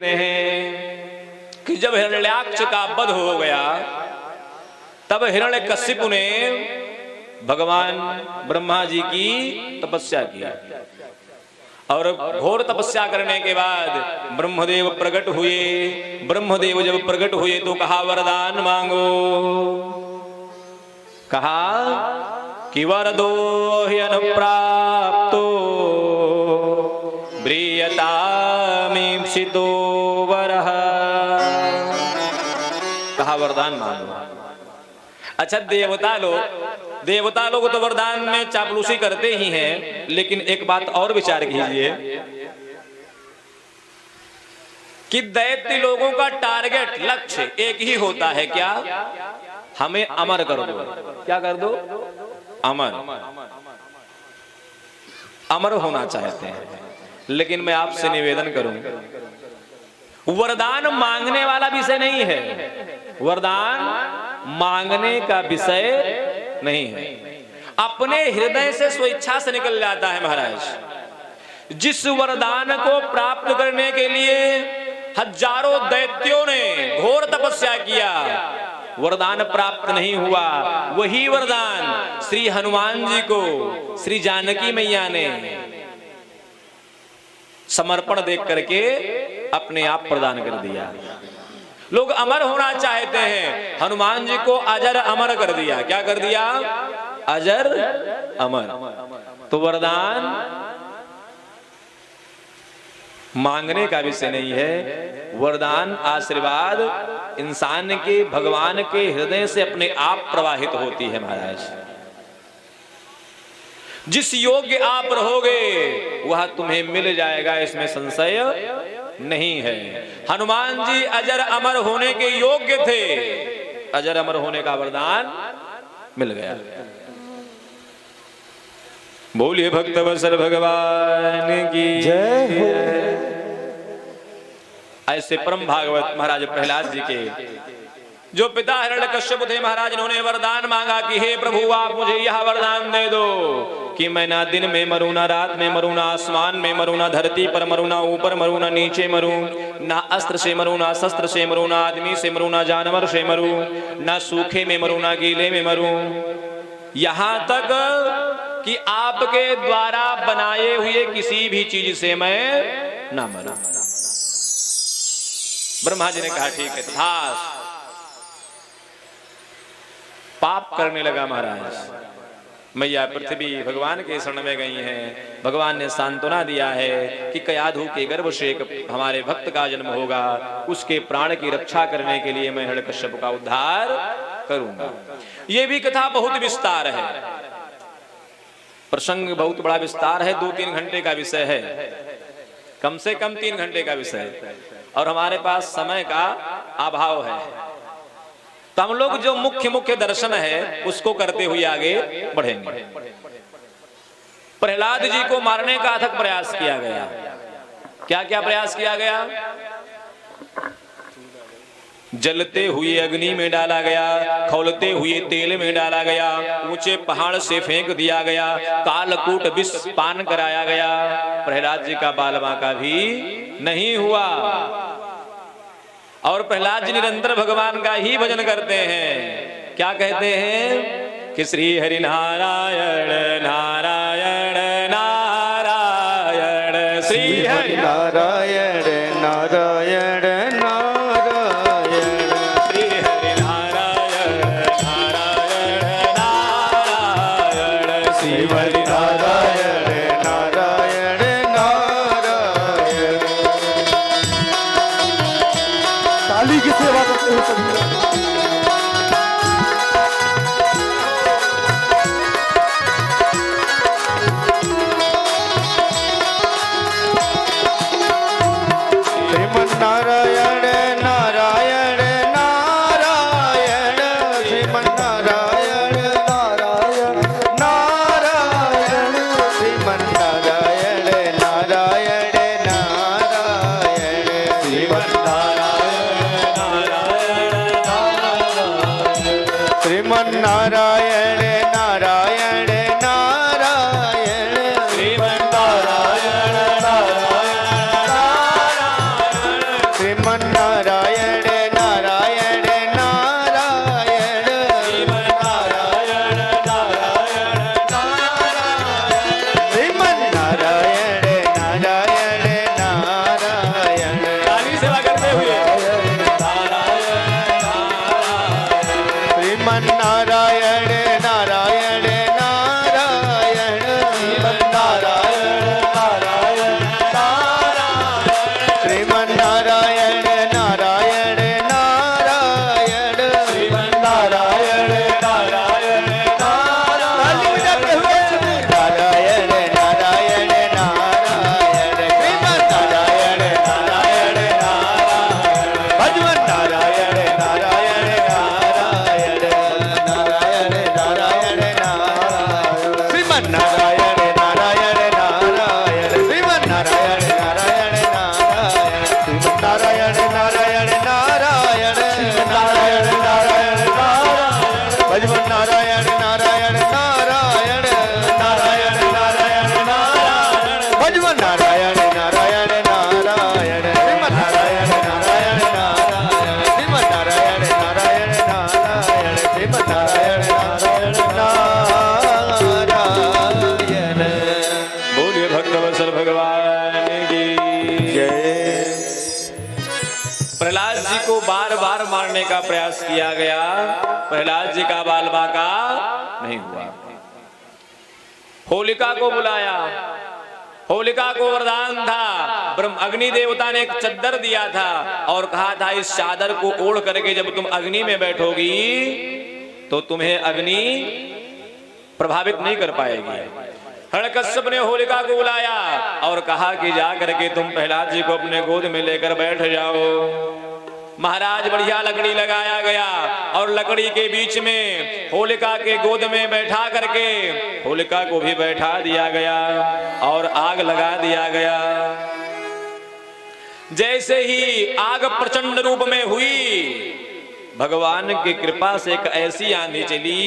हैं कि जब हिरण्याक्ष का वध हो गया तब हिरण्यकशिपु ने भगवान ब्रह्मा जी की तपस्या की और घोर तपस्या करने के बाद ब्रह्मदेव प्रकट हुए। ब्रह्मदेव जब प्रकट हुए तो कहा वरदान मांगो। कहा कि वरदो ह्यनुप्राप्तो ब्रीयतामीप्सितो वरः। कहा वरदान मांगो। अच्छा देवता लोग तो वरदान में चापलूसी करते ही हैं, लेकिन एक बात और विचार कीजिए कि दैत्य लोगों का टारगेट लक्ष्य एक ही होता है, क्या? हमें अमर कर दो। क्या कर दो? अमर। अमर होना चाहते हैं। लेकिन मैं आपसे निवेदन करूं, वरदान मांगने वाला विषय नहीं है, वरदान मांगने का विषय नहीं है, अपने हृदय से स्वेच्छा से निकल जाता है। महाराज, जिस वरदान को प्राप्त करने के लिए हजारों दैत्यों ने घोर तपस्या किया, वरदान प्राप्त नहीं हुआ, वही वरदान श्री हनुमान जी को श्री जानकी मैया ने समर्पण देख करके अपने आप प्रदान कर दिया। लोग अमर होना चाहते हैं, हनुमान जी को अजर अमर कर दिया। क्या कर दिया? अजर अमर। तो वरदान मांगने का विषय नहीं है, वरदान आशीर्वाद इंसान के भगवान के हृदय से अपने आप प्रवाहित होती है। महाराज, जिस योग्य आप रहोगे वह तुम्हें मिल जाएगा, इसमें संशय नहीं है। हनुमान जी अजर अमर होने के योग्य थे, अजर अमर होने का वरदान मिल गया। बोलिए भक्त वत्सल भगवान की जय हो। ऐसे परम भागवत महाराज प्रहलाद जी के जो पिता हिरण्यकश्यप थे, महाराज इन्होंने वरदान मांगा कि हे प्रभु आप मुझे यह वरदान दे दो कि मैं ना दिन में मरूं, ना रात में मरूं, ना आसमान में मरूं, ना धरती पर मरूं, ना ऊपर मरूं, ना नीचे मरूं, ना अस्त्र से मरूं, ना शस्त्र से मरूं, ना आदमी से मरूं, ना जानवर से मरूं, ना सूखे में मरूं, ना गीले में मरूं, यहां तक कि आपके द्वारा बनाए हुए किसी भी चीज से मैं ना मरूं। ब्रह्मा जी ने कहा ठीक है। तथास्तु। पाप करने लगा महाराज। मैया पृथ्वी भगवान के शरण में गई हैं। भगवान ने सांत्वना दिया है कि कयाधु के गर्भ से एक हमारे भक्त का जन्म होगा, उसके प्राण की रक्षा करने के लिए मैं हिरण्यकश्यप का उद्धार करूंगा। यह भी कथा बहुत विस्तार है, प्रसंग बहुत बड़ा विस्तार है, 2-3 घंटे का विषय है, कम से कम 3 घंटे का विषय, और हमारे पास समय का अभाव है। तो हम लोग जो मुख्य दर्शन है उसको करते हुए आगे बढ़ेंगे। प्रहलाद जी को मारने का अथक प्रयास किया गया। क्या क्या प्रयास किया गया? जलते हुए अग्नि में डाला गया, खौलते हुए तेल में डाला गया, ऊंचे पहाड़ से फेंक दिया गया, कालकूट विष पान कराया गया। प्रहलाद जी का बाल बांका भी नहीं हुआ। और प्रहलाद जी निरंतर भगवान का ही भजन करते हैं। क्या कहते हैं कि श्री हरि नारायण नारायण नारायण, श्री हरि नारायण नारायण नारायण, श्री हरि नारायण नारायण नारायण, श्री हरि नारायण नारायण नारायण। ताली की सेवा करते हैं सभी। नारायण नारायण नारायण, श्रीमन नारायण नारायण नारायण, श्रीमन नारायण नारायण नारायण, श्रीमन नारायण नारायण नारायण, श्रीमन नारायण नारायण नारायण, श्रीमन नारायण नारायण नारायण, श्रीमन्नारायण नारायण नारायण श्रीमन्नारायण नारायण नारायण श्रीमन्नारायण नारायण नारायण ताली सेवा करते हुए श्रीमन्नारायण नारायण नारायण श्रीमन्नारायण नारायण नारायण श्रीमन्नारायण नारायण नारायण नारायण नारायण नारायण श्रीमन्नारायण नारायण नारायण भगवान नारायण नारायण नारायण नारायण नारायण नारायण श्रीमन्नारायण नारायण नारायण श्रीमन्नारायण नारायण नारायण श्रीमन्नारायण नारायण नारायण नारायण नारायण नारायण भगवान नारायण नारायण नारायण नारायण नारायण नारायण भगवान नारायण नारायण नारायण श्रीमन्नारायण नारायण नारायण श्रीमन्नारायण नारायण नारायण श्रीमन्नारायण नारायण नारायण बोलिए भक्तवत्सल भगवान की जय। प्रहलाद जी को बार बार मारने का प्रयास किया गया, प्रहलाद जी का बाल बाका नहीं हुआ। होलिका को बुलाया, होलिका को वरदान था, ब्रह्म अग्नि देवता ने एक चद्दर दिया था और कहा था इस चादर को ओढ़ करके जब तुम अग्नि में बैठोगी तो तुम्हें अग्नि प्रभावित नहीं कर पाएगी। हिरण्यकश्यप ने होलिका को बुलाया और कहा कि जा करके तुम प्रहलाद जी को अपने गोद में लेकर बैठ जाओ। महाराज बढ़िया लकड़ी लगाया गया और लकड़ी के बीच में होलिका के गोद में बैठा करके होलिका को भी बैठा दिया गया और आग लगा दिया गया। जैसे ही आग प्रचंड रूप में हुई, भगवान की कृपा से एक ऐसी आंधी चली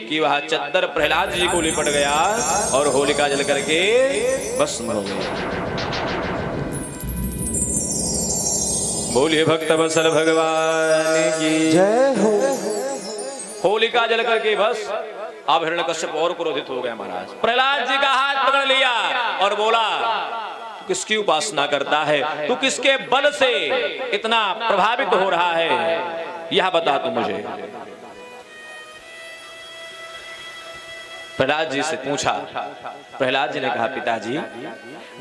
कि वह चद्दर प्रहलाद जी को लिपट गया और होलिका जल करके भस्म हो गई। बोलिए भक्तवत्सल भगवान की जय हो। होलिका जल करके बस। अब हिरण्यकश्यप और क्रोधित हो गया महाराज। प्रहलाद जी का हाथ पकड़ लिया और बोला तू किसकी उपासना करता है, तू किसके बल से इतना प्रभावित हो रहा है, यह बता तू मुझे। प्रहलाद जी से पूछा। प्रहलाद जी ने कहा पिताजी,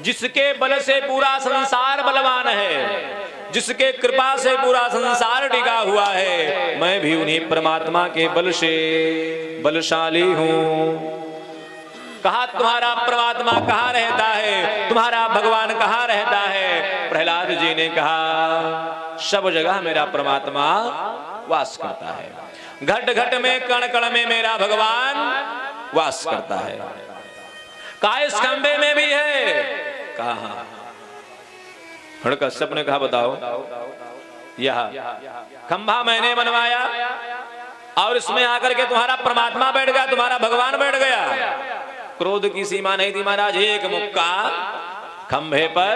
जिसके बल से पूरा संसार बलवान है, जिसके कृपा से पूरा संसार टिका हुआ है, मैं भी उन्हीं परमात्मा के बल से बलशाली हूं। कहा तुम्हारा परमात्मा कहाँ रहता है, तुम्हारा भगवान कहाँ रहता है? प्रहलाद जी ने कहा सब जगह मेरा परमात्मा वास करता है, घट घट में कण कण में मेरा भगवान वास करता है। कहा इस खंबे में भी है? कहा। हिरण्यकश्यप ने कहा बताओ। यह खंभा मैंने बनवाया और इसमें आकर के तुम्हारा परमात्मा बैठ गया, तुम्हारा भगवान बैठ गया। क्रोध की सीमा नहीं थी महाराज, एक मुक्का खंभे पर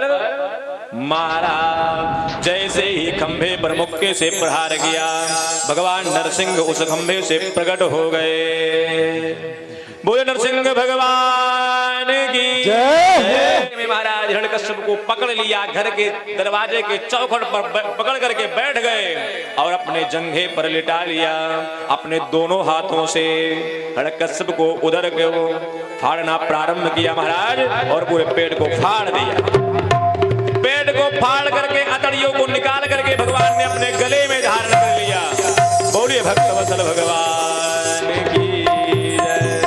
मारा। जैसे ही खंभे पर मुक्के से प्रहार किया, भगवान नरसिंह उस खंभे से प्रकट हो गए। बोले नरसिंह भगवान की जय। महाराज हिरण्यकश्यप को पकड़ लिया, घर के दरवाजे के चौखट पर पकड़ करके बैठ गए और अपने जंघे पर लिटा लिया। अपने दोनों हाथों से हिरण्यकश्यप को उधर के फाड़ना प्रारंभ किया महाराज, और पूरे पेट को फाड़ दिया। पेट को फाड़ करके अतड़ियों को निकाल करके भगवान ने अपने गले में धारण कर लिया। बोलिए भक्तवत्सल भगवान की जय।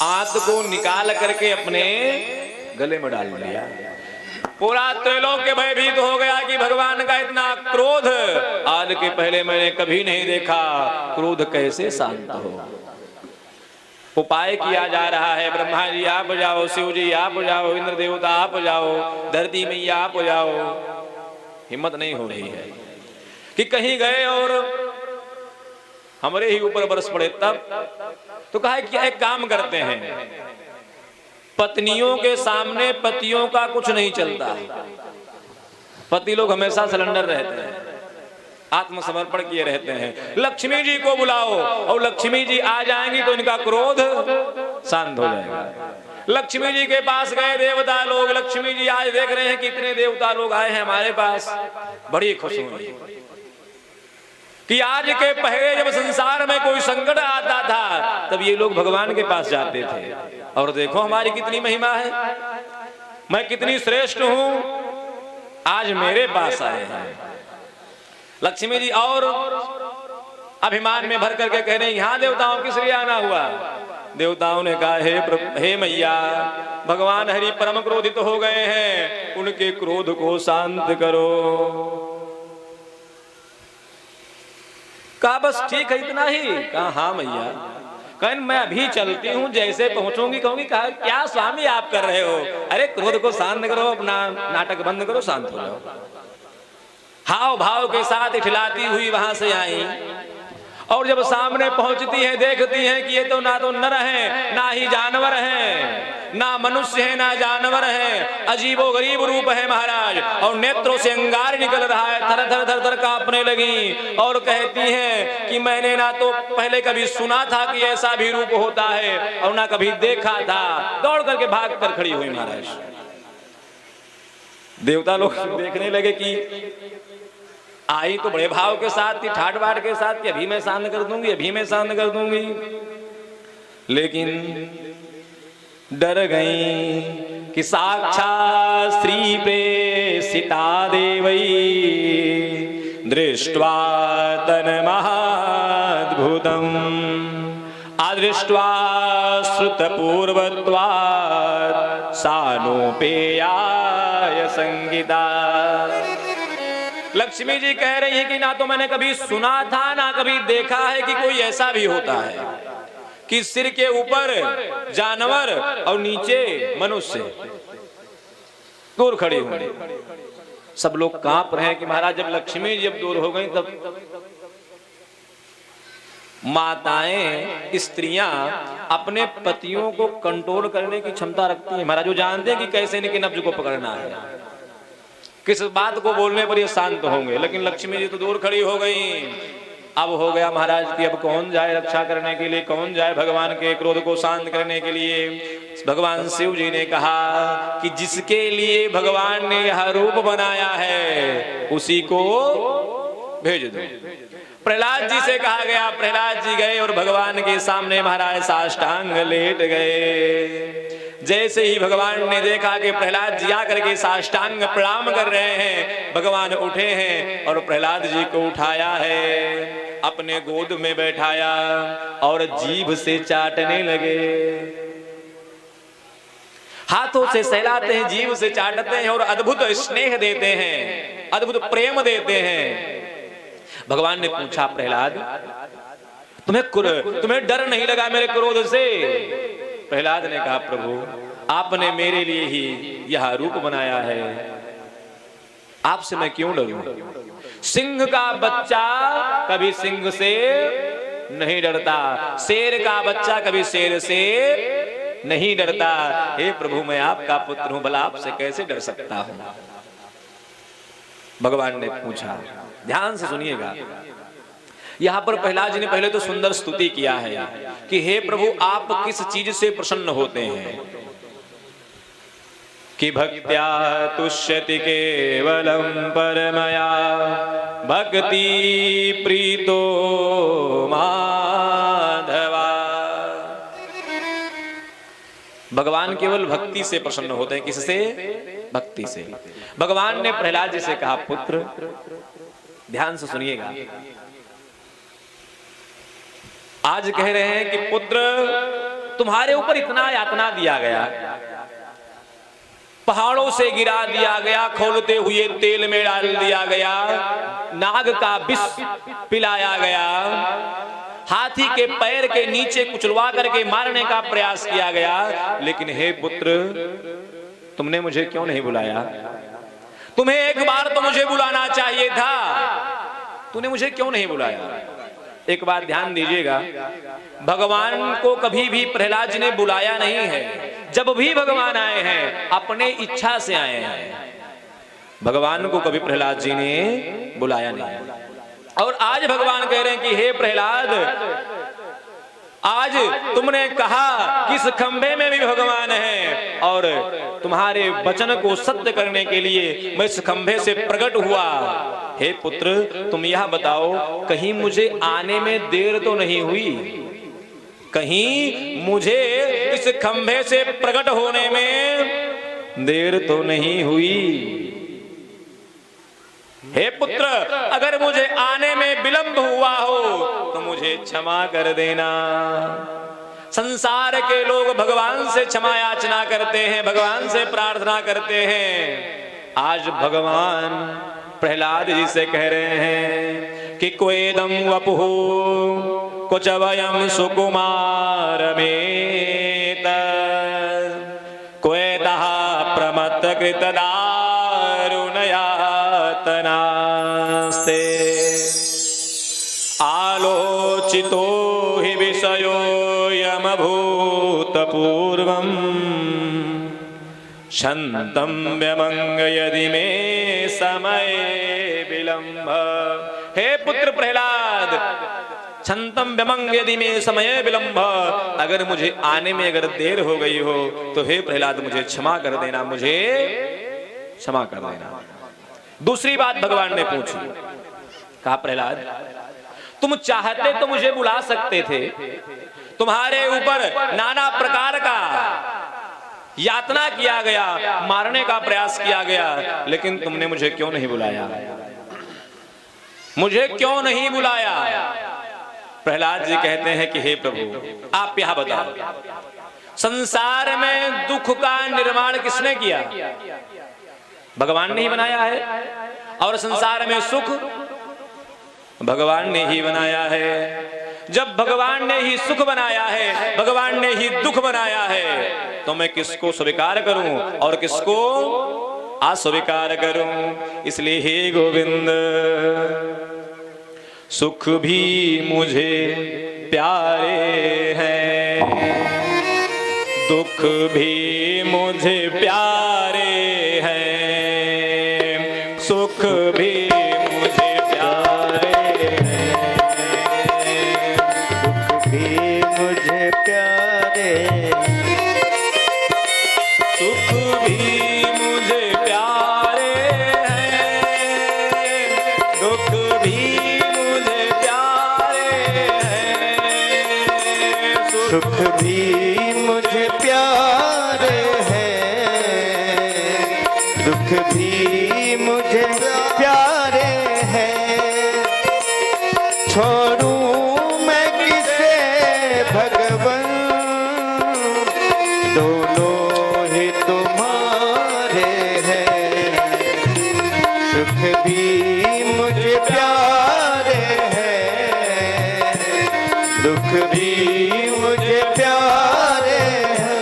आंत को निकाल करके अपने गले में डाल लिया। पूरा त्रैलोक्य भयभीत हो गया कि भगवान का इतना क्रोध आज के पहले मैंने कभी नहीं देखा। क्रोध कैसे शांत हो? उपाय किया जा रहा है, ब्रह्मा जी आप जाओ, शिव जी आप जाओ, इंद्र देवता आप जाओ, धरती मैया आप जाओ। हिम्मत नहीं हो रही है कि कहीं गए और हमारे ही ऊपर बरस पड़े। तब तो कहा कि एक काम करते हैं, पत्नियों के सामने पतियों का कुछ नहीं चलता। पति लोग हमेशा सिलेंडर रहते हैं, आत्मसमर्पण किए रहते हैं। लक्ष्मी जी को बुलाओ और लक्ष्मी जी आ जाएंगी तो इनका क्रोध शांत हो जाएगा। लक्ष्मी जी के पास गए देवता लोग, लक्ष्मी जी आज देख रहे हैं कितने देवता लोग आए हैं हमारे पास, बड़ी खुश हुई कि आज के पहले जब संसार में कोई संकट आता था तब ये लोग भगवान के पास जाते थे, और देखो हमारी कितनी महिमा है, मैं कितनी श्रेष्ठ हूं, आज मेरे पास आए हैं। लक्ष्मी जी और अभिमान में भर करके कह रहे हैं यहाँ देवताओं किस लिए आना हुआ। देवताओं ने कहा हे मैया, भगवान हरि परम क्रोधित हो गए हैं, उनके क्रोध को शांत करो। कहा बस ठीक है इतना ही। कहा हाँ मैया। कहीं मैं अभी चलती हूँ, जैसे पहुंचूंगी कहूंगी कहा क्या स्वामी आप कर रहे हो, अरे क्रोध को शांत करो, अपना नाटक बंद करो, शांत हो जाओ। हाव भाव के साथ इठलाती हुई वहां से आई, और जब सामने पहुंचती है देखती है कि ये तो ना तो नर है ना ही जानवर है, ना मनुष्य है ना जानवर है, अजीबो गरीब रूप है महाराज, और नेत्रों से अंगार निकल रहा है, थर थर थर थर कांपने लगी और कहती है कि मैंने ना तो पहले कभी सुना था कि ऐसा भी रूप होता है और ना कभी देखा था। दौड़ करके भाग कर खड़ी हुई महाराज। देवता लोग देखने लगे कि आई तो बड़े भाव के साथ थी, ठाट बाट के साथ कि अभी मैं शांत कर दूंगी, अभी मैं शांत कर दूंगी, लेकिन डर गई कि साक्षात् श्री प्रेषिता देवै दृष्ट्वा तन्महाद्भुतम् अदृष्ट्वा श्रुतपूर्वत्वात् सानुपेयाय संगीता। लक्ष्मी जी कह रही है कि ना तो मैंने कभी सुना था ना कभी देखा है कि कोई ऐसा भी होता है कि सिर के ऊपर जानवर और नीचे मनुष्य। दूर खड़ी हुई, सब लोग कांप रहे हैं कि महाराज जब लक्ष्मी जी जब दूर हो गई तब माताएं स्त्रियां अपने पतियों को कंट्रोल करने की क्षमता रखती हैं महाराज। वो जानते हैं कि कैसे इनके नब्ज को पकड़ना है, किस बात को बोलने पर ये शांत होंगे, लेकिन लक्ष्मी जी तो दूर खड़ी हो गई। अब हो गया महाराज कि अब कौन जाए रक्षा करने के लिए, कौन जाए भगवान के क्रोध को शांत करने के लिए। भगवान शिव जी ने कहा कि जिसके लिए भगवान ने यह रूप बनाया है उसी को भेज दो। प्रहलाद जी से कहा गया, प्रहलाद जी गए और भगवान के सामने महाराज साष्टांग लेट गए। जैसे ही भगवान ने देखा कि प्रहलाद जी आकर के साष्टांग प्रणाम कर रहे हैं, भगवान उठे हैं और प्रहलाद जी को उठाया है, अपने गोद में बैठाया और जीभ से चाटने लगे। हाथों से सहलाते हैं, जीभ से चाटते हैं और अद्भुत स्नेह देते हैं, अद्भुत प्रेम देते हैं। भगवान ने पूछा प्रहलाद तुम्हें डर नहीं लगा मेरे क्रोध से? प्रहलाद ने कहा प्रभु आपने मेरे लिए ही यह रूप बनाया है, आपसे मैं क्यों डरूं? सिंह का बच्चा कभी सिंह से नहीं डरता, शेर का बच्चा कभी शेर से नहीं डरता। हे प्रभु मैं आपका पुत्र हूं, भला आपसे कैसे डर सकता हूं? भगवान ने पूछा, ध्यान से सुनिएगा। यहां पर प्रहलाद जी ने पहले तो सुंदर स्तुति किया है कि हे प्रभु आप किस चीज से प्रसन्न होते हैं कि भक्त्या तुष्यति केवलम परमया भक्ति प्रीतो माधवा। भगवान केवल भक्ति से प्रसन्न होते हैं। किससे? भक्ति से। भगवान ने प्रहलाद जी से कहा पुत्र ध्यान से सुनिएगा, आज कह रहे हैं कि पुत्र तुम्हारे ऊपर इतना यातना दिया गया, पहाड़ों से गिरा दिया गया, खौलते हुए तेल में डाल दिया गया, नाग का विष पिलाया गया, हाथी के पैर के नीचे कुचलवा करके मारने का प्रयास किया गया, लेकिन हे पुत्र तुमने मुझे क्यों नहीं बुलाया? तुम्हें एक बार तो मुझे बुलाना चाहिए था, तूने मुझे क्यों नहीं बुलाया? एक बात ध्यान दीजिएगा, भगवान को कभी भी प्रहलाद जी ने बुलाया नहीं है। जब भी भगवान आए हैं अपने इच्छा से आए हैं, भगवान को कभी प्रहलाद जी ने बुलाया नहीं। और आज भगवान कह रहे हैं कि हे प्रहलाद, आज तुमने कहा कि इस खंभे में भी भगवान है, और तुम्हारे वचन को सत्य करने के लिए मैं इस खंभे से प्रकट हुआ। हे पुत्र, तुम यह बताओ, कहीं मुझे आने में देर तो नहीं हुई? कहीं मुझे इस खंभे से प्रकट होने में देर तो नहीं हुई? हे पुत्र, अगर मुझे आने में विलंब हुआ हो तो मुझे क्षमा कर देना। संसार के लोग भगवान से क्षमा याचना करते हैं, भगवान से प्रार्थना करते हैं। आज भगवान प्रहलाद जी से कह रहे हैं कि क्वेदम वपुः कुच वयम सुकुमार में क्वेदः प्रमत्त कृत दारुणयातनास्ते आलोचितो हि विषयो यमभूतपूर्वम् शन्तं व्यमंग यदि मे समय विलंब। हे पुत्र प्रहलाद, क्षंतम व्यमंग यदि में समय विलंब, अगर मुझे आने में अगर देर हो गई हो तो हे प्रहलाद मुझे क्षमा कर देना, मुझे क्षमा कर देना। दूसरी बात भगवान ने पूछी, कहा प्रहलाद, तुम चाहते तो मुझे बुला सकते थे, तुम्हारे ऊपर नाना प्रकार का यातना किया गया, मारने का प्रयास किया गया, लेकिन तुमने मुझे क्यों नहीं बुलाया? मुझे क्यों नहीं बुलाया? प्रहलाद जी कहते हैं कि हे प्रभु, आप यह बताओ, संसार में दुख का निर्माण किसने किया? भगवान ने ही बनाया है। और संसार में सुख भगवान ने ही बनाया है। जब भगवान ने ही सुख बनाया है, भगवान ने ही दुख बनाया है, तो मैं किसको स्वीकार करूं और किसको अस्वीकार करूं? इसलिए हे गोविंद, सुख भी मुझे प्यारे हैं, दुख भी मुझे प्यारे हैं, सुख भी मुझे प्यारे हैं, दुख भी मुझे प्यारे, सुख भी मुझे प्यारे हैं, दुख भी मुझे प्यारे हैं, सुख भी मुझे प्यारे हैं, दुख भी मुझे प्यारे हैं। छोड़ूं मैं किसे भगवन, दोनों ही तुम्हारे हैं। सुख भी मुझे प्यारे हैं, दुख भी मुझे प्यारे हैं।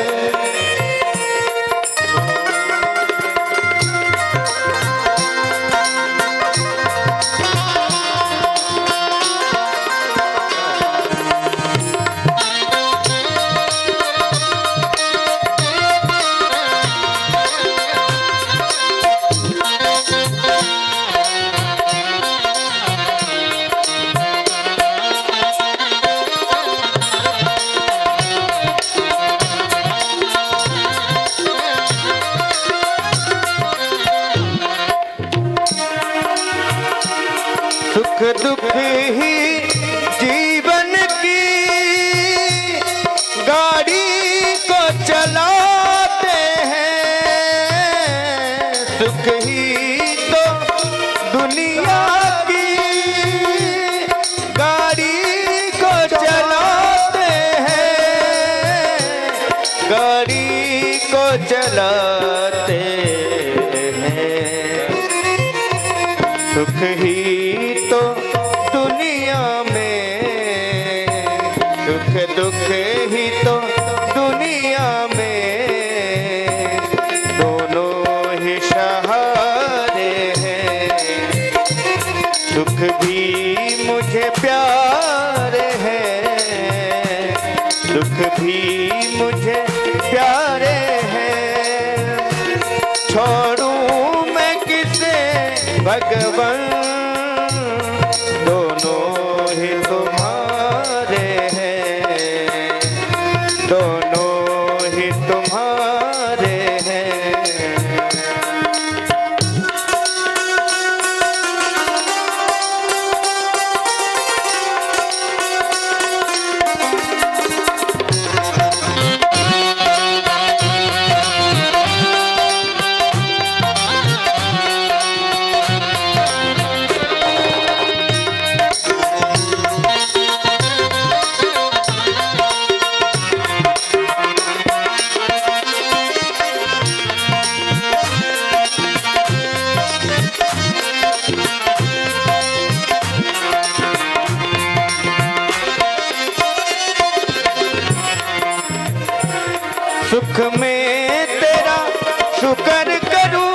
सुख दुख ही जीवन की गाड़ी को चलाते हैं, सुख ही तो दुनिया की गाड़ी को चलाते हैं, गाड़ी को चलाते हैं। सुख ही तो दुनिया में, सुख दुख ही तो दुनिया में, दोनों ही सहारे हैं। सुख भी मुझे प्यारे हैं, दुख भी मुझे प्यारे भगवन दोनों ही तुम्हारे हैं, दोनों ही तुम्हारे हैं। सुख में तेरा शुक्र करूं,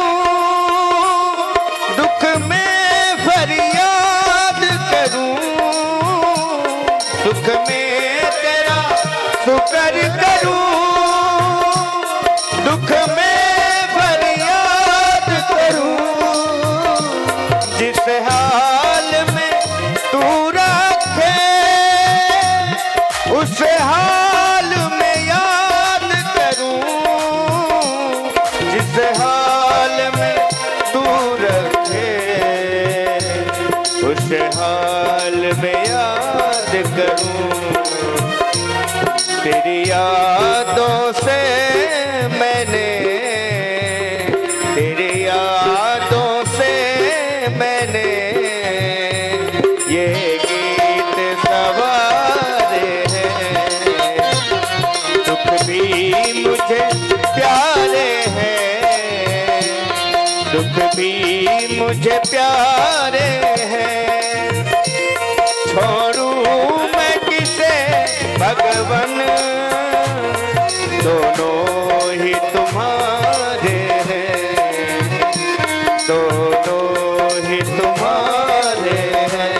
दुख में फरियाद करूं। सुख में तेरा शुक्र करूं, दुख में फरियाद करूं। जिस हाल में तू रखे उस हाल में याद करूं। जिस हाल में तू रखे उस हाल में याद करूं। तेरी यादों से मैंने, तेरी यादों से मैंने ये गीत सवारे हैं। दुख भी मुझे प्यारे हैं, दुख भी मुझे प्यारे हैं। छोड़ूं मैं किसे भगवन दोनों ही तुम्हारे हैं, दोनों ही तुम्हारे हैं।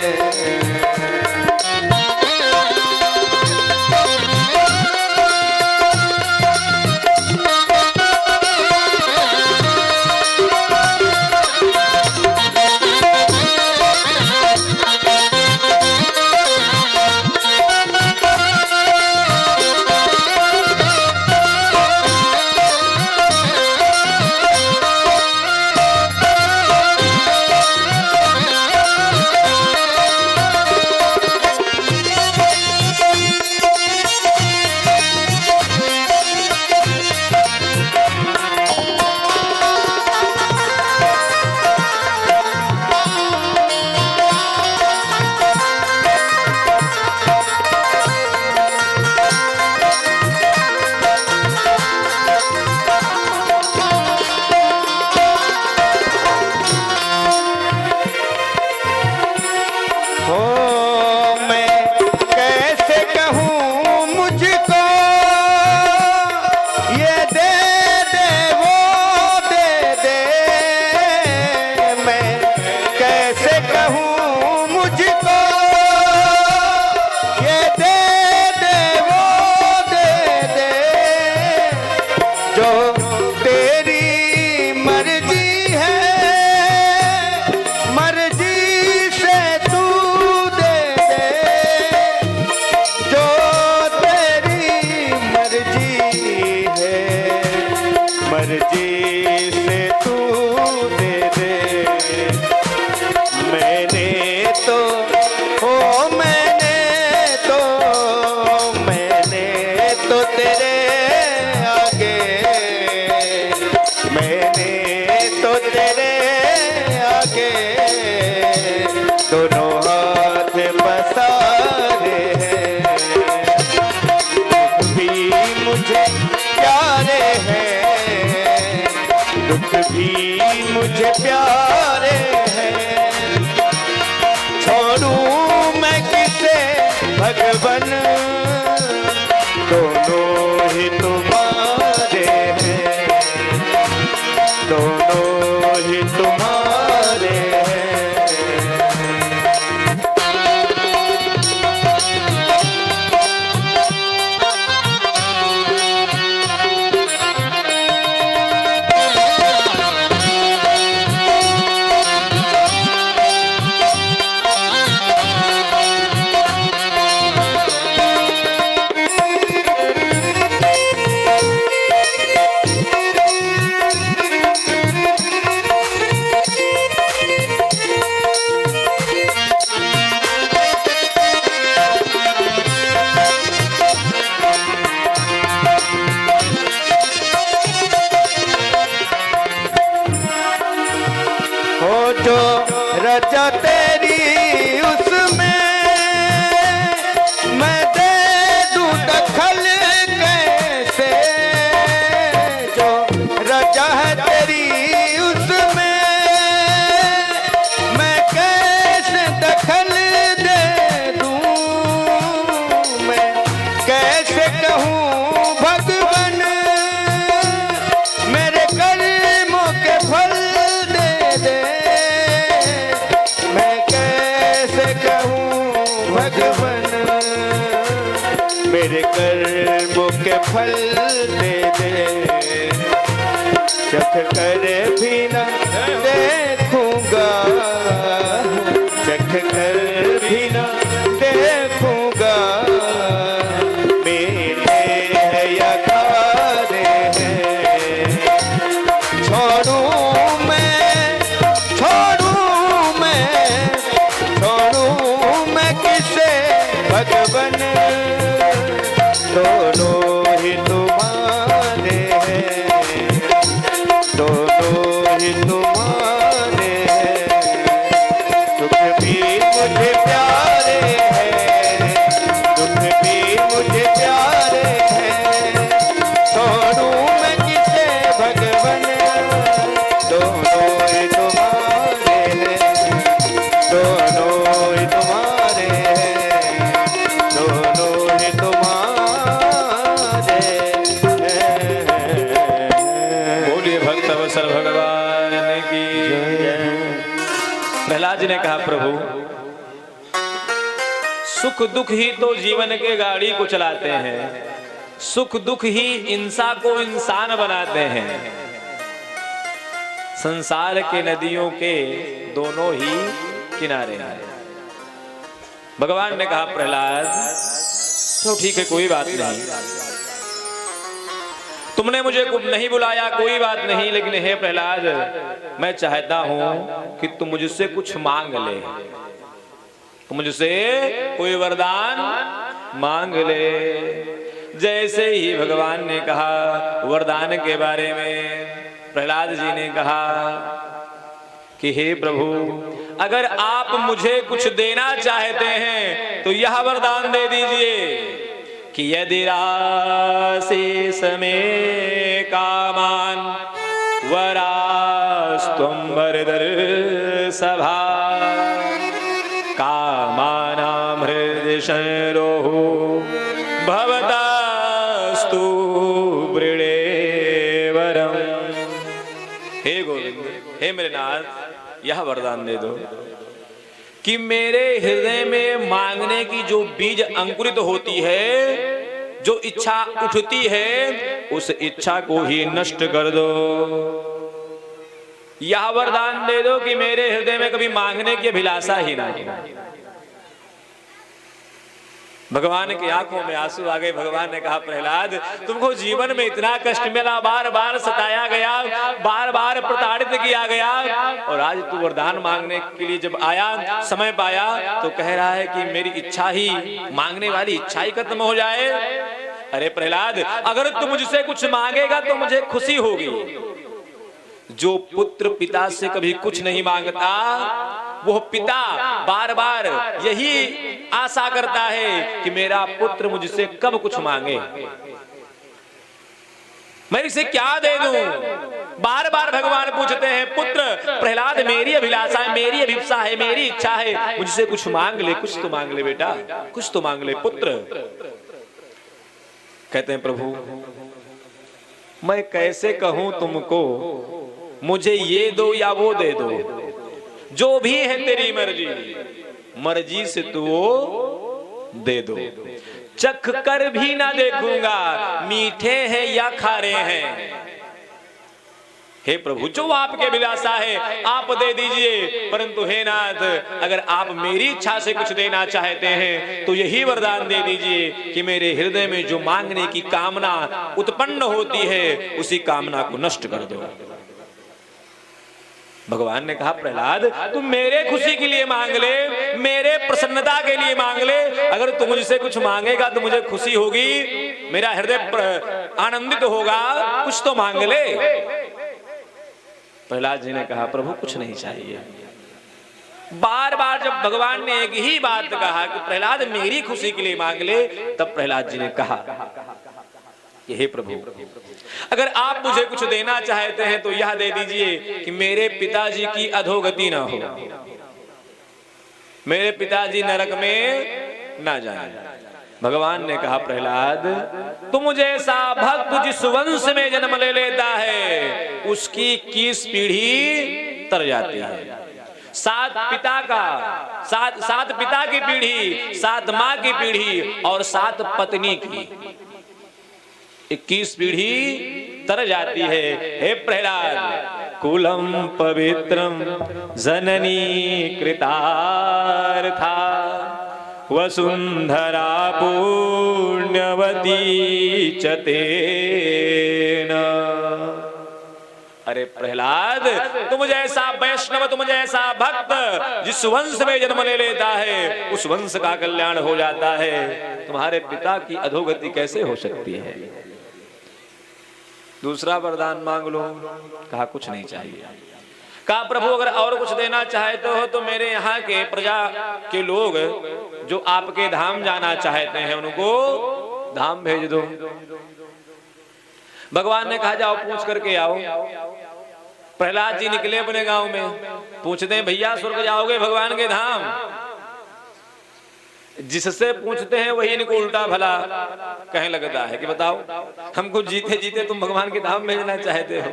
मर्जी से तू दे दे। मैंने तो तेरे आगे, मैंने तो तेरे आगे दोनों हाथ पसारे हैं। दुख भी मुझे प्यारे हैं, दुख भी मुझे प्यारे हैं। छोड़ूं मैं किसे भगवन दोनों ही तुम्हारे हैं, दोनों ही तुम्हारे हैं। जो रजा तेरी उसमें मैं दे दूं दखल कैसे, जो रजा है तेरी उसमें मैं कैसे दखल दे दूं, मैं कैसे कहूँ भगवान मेरे कर्मों के फल दे दे, मैं कैसे कहूँ भगवान मेरे कर्मों के फल दे दे, चख कर भी न देखूंगा, चख कर भी न देखूंगा, मेरे है या खारे हैं, छोड़ूं मैं, छोड़ूं मैं, छोड़ूं मैं किसे भगवन, दोनों ही तुम्हारे हैं, दोनों ही तुम्हारे हैं, सुख भी मुझे प्यारे हैं, दुख भी मुझे प्यारे हैं, छोड़ूं मैं किसे भगवन, दोनों ही तुम्हारे हैं, दोनों ही तुम्हारे हैं, दोनों ही तुम्हारे हैं। बोलिए भक्त अवसर भगवान की जय। प्रहलाद जी ने कहा प्रभु सुख दुख ही तो जीवन के गाड़ी को चलाते हैं, सुख दुख ही इंसान को इंसान बनाते हैं, संसार के नदियों के दोनों ही किनारे हैं। भगवान ने कहा प्रहलाद तो ठीक है कोई बात नहीं, तुमने मुझे नहीं बुलाया कोई बात नहीं, लेकिन हे प्रहलाद मैं चाहता हूं कि तुम मुझसे कुछ मांग ले, तुम मुझसे कोई वरदान मांग ले। जैसे ही भगवान ने कहा वरदान के बारे में, प्रहलाद जी ने कहा कि हे प्रभु अगर आप मुझे कुछ देना चाहते हैं तो यह वरदान दे दीजिए कि यदि राशि समय कामान वरास्तुम वरदर सभा कामानां हृदि शरोः भवतास्तु वृणे वरम। हे गोविंद, हे मेरे नाथ यह वरदान दे दो कि मेरे हृदय में मांगने की जो बीज अंकुरित होती है, जो इच्छा उठती है, उस इच्छा को ही नष्ट कर दो। यह वरदान दे दो कि मेरे हृदय में कभी मांगने की अभिलाषा ही ना हो। भगवान की आंखों में आंसू आ गए। भगवान ने कहा प्रहलाद तुमको जीवन में इतना कष्ट मिला, बार बार सताया गया, बार बार प्रताड़ित किया गया, और आज तू वरदान मांगने के लिए जब आया, समय पाया, तो कह रहा है कि मेरी इच्छा ही, मांगने वाली इच्छा ही खत्म हो जाए। अरे प्रहलाद अगर तू मुझसे कुछ मांगेगा तो मुझे खुशी होगी। जो पुत्र पिता से कभी कुछ नहीं मांगता, वो पिता बार बार यही आशा करता है कि मेरा पुत्र मुझसे कब कुछ मांगे, मैं इसे क्या दे दूं। बार बार भगवान पूछते हैं पुत्र प्रहलाद मेरी अभिलाषा है, मेरी अभिप्सा है, मेरी इच्छा है, मुझसे कुछ मांग ले, कुछ तो मांग ले बेटा, कुछ तो मांग ले पुत्र। कहते हैं प्रभु मैं कैसे कहूं तुमको, मुझे ये दो या वो दे दो, जो भी है तेरी मर्जी, मर्जी से तू वो दे दो। चख कर भी ना देखूंगा मीठे हैं या खारे हैं। हे प्रभु जो आपके अभिलाषा है आप दे दीजिए, परंतु हे नाथ अगर आप मेरी इच्छा से कुछ देना चाहते हैं तो यही वरदान दे दीजिए कि मेरे हृदय में जो मांगने की कामना उत्पन्न होती है उसी कामना को नष्ट कर दो। भगवान ने कहा प्रहलाद तुम मेरे खुशी के लिए मांग ले, मेरे प्रसन्नता के लिए मांग ले। अगर तुम मुझसे कुछ मांगेगा तो मुझे खुशी होगी, मेरा हृदय आनंदित होगा, कुछ तो मांग ले। प्रहलाद जी ने कहा प्रभु कुछ नहीं चाहिए। बार बार जब भगवान ने एक ही बात कहा कि प्रहलाद मेरी खुशी के लिए मांग ले, तब प्रहलाद जी ने कहा कि हे प्रभु अगर आप मुझे कुछ देना चाहते हैं तो यह दे दीजिए कि मेरे पिताजी की अधोगति ना हो, मेरे पिताजी नरक में ना जाए। भगवान ने कहा प्रहलाद तुम जैसा भक्त जिस वंश में जन्म ले लेता है उसकी 21 पीढ़ी तर जाती है। सात पिता की पीढ़ी, 7 माँ की पीढ़ी और 7 पत्नी की 21 पीढ़ी तर जाती है। हे प्रहलाद कुलम पवित्रम जननी कृतार्था वसुंधरा पुण्यवती च तेन। अरे प्रहलाद तुम जैसा वैष्णव, तुम जैसा भक्त जिस वंश में जन्म ले लेता है उस वंश का कल्याण हो जाता है, तुम्हारे पिता की अधोगति कैसे हो सकती है? दूसरा वरदान मांग लो। कहा कुछ नहीं चाहिए। कहा प्रभु अगर और कुछ देना चाहते हो तो मेरे यहाँ के प्रजा के लोग जो आपके धाम जाना चाहते हैं उनको धाम भेज दो। भगवान ने कहा जाओ पूछ करके आओ। प्रहलाद जी निकले अपने गांव में, पूछते हैं भैया स्वर्ग जाओगे भगवान के धाम? जिससे पूछते हैं वही इनको उल्टा भला कहने लगता है कि बताओ हमको जीते जीते तुम भगवान के धाम भेजना चाहते हो।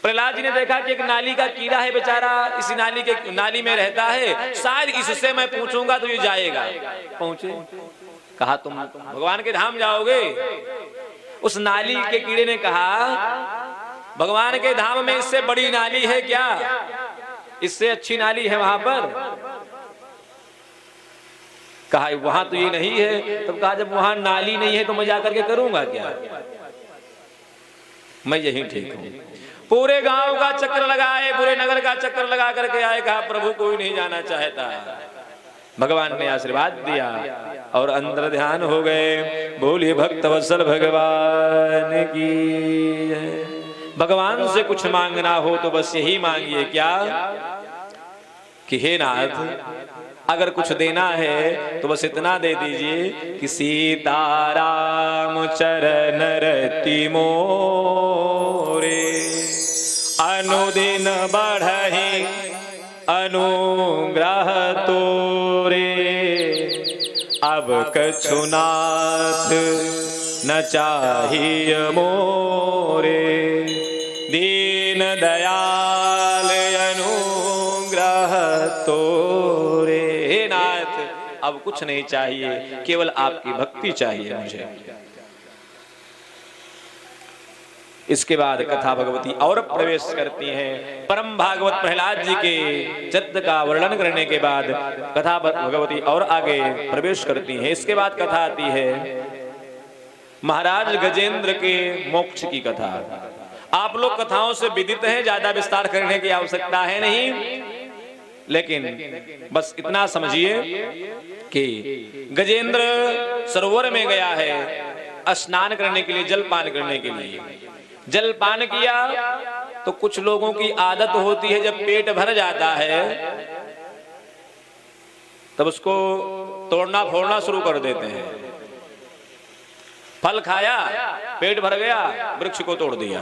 प्रहलाद जी ने देखा कि एक नाली का कीड़ा है बेचारा, इसी नाली में रहता है, शायद इससे मैं पूछूंगा तो ये जाएगा। पहुंचे, कहा तुम भगवान के धाम जाओगे? उस नाली के कीड़े ने कहा भगवान के धाम में इससे बड़ी नाली है क्या? इससे अच्छी नाली है वहां पर? कहा वहां तो ये नहीं है। तब कहा जब वहां नाली नहीं है तो मैं जाकर के करूंगा क्या? मैं यही ठीक हूं। पूरे गांव का चक्कर लगाए, पूरे नगर का चक्कर लगा करके आए, कहा प्रभु कोई नहीं जाना चाहता। भगवान ने आशीर्वाद दिया और अंदर ध्यान हो गए। बोलिए भक्त वत्सल भगवान की। भगवान से कुछ मांगना हो तो बस यही मांगिए क्या कि हे नाथ अगर कुछ देना है तो बस इतना दे दीजिए कि सीताराम चरण रति मोरे अनुदिन बढ़हि अनुग्रह तोरे। अब कछु नाथ न चाहिए मोरे दीन दयाल अनुग्रह तोरे। हे नाथ अब कुछ नहीं चाहिए, केवल आपकी भक्ति चाहिए मुझे। इसके बाद कथा भगवती और प्रवेश करती हैं। परम भागवत प्रहलाद जी के चरित्र का वर्णन करने के बाद कथा भगवती और आगे प्रवेश करती हैं। इसके बाद कथा आती है महाराज गजेंद्र के मोक्ष की कथा। आप लोग कथाओं से विदित हैं, ज्यादा विस्तार करने की आवश्यकता है नहीं, लेकिन बस इतना समझिए कि गजेंद्र सरोवर में गया है स्नान करने के लिए, जलपान करने के लिए। जलपान किया तो कुछ लोगों की आदत होती है जब पेट भर जाता है तब उसको तोड़ना फोड़ना शुरू कर देते हैं। फल खाया, पेट भर गया, वृक्ष को तोड़ दिया।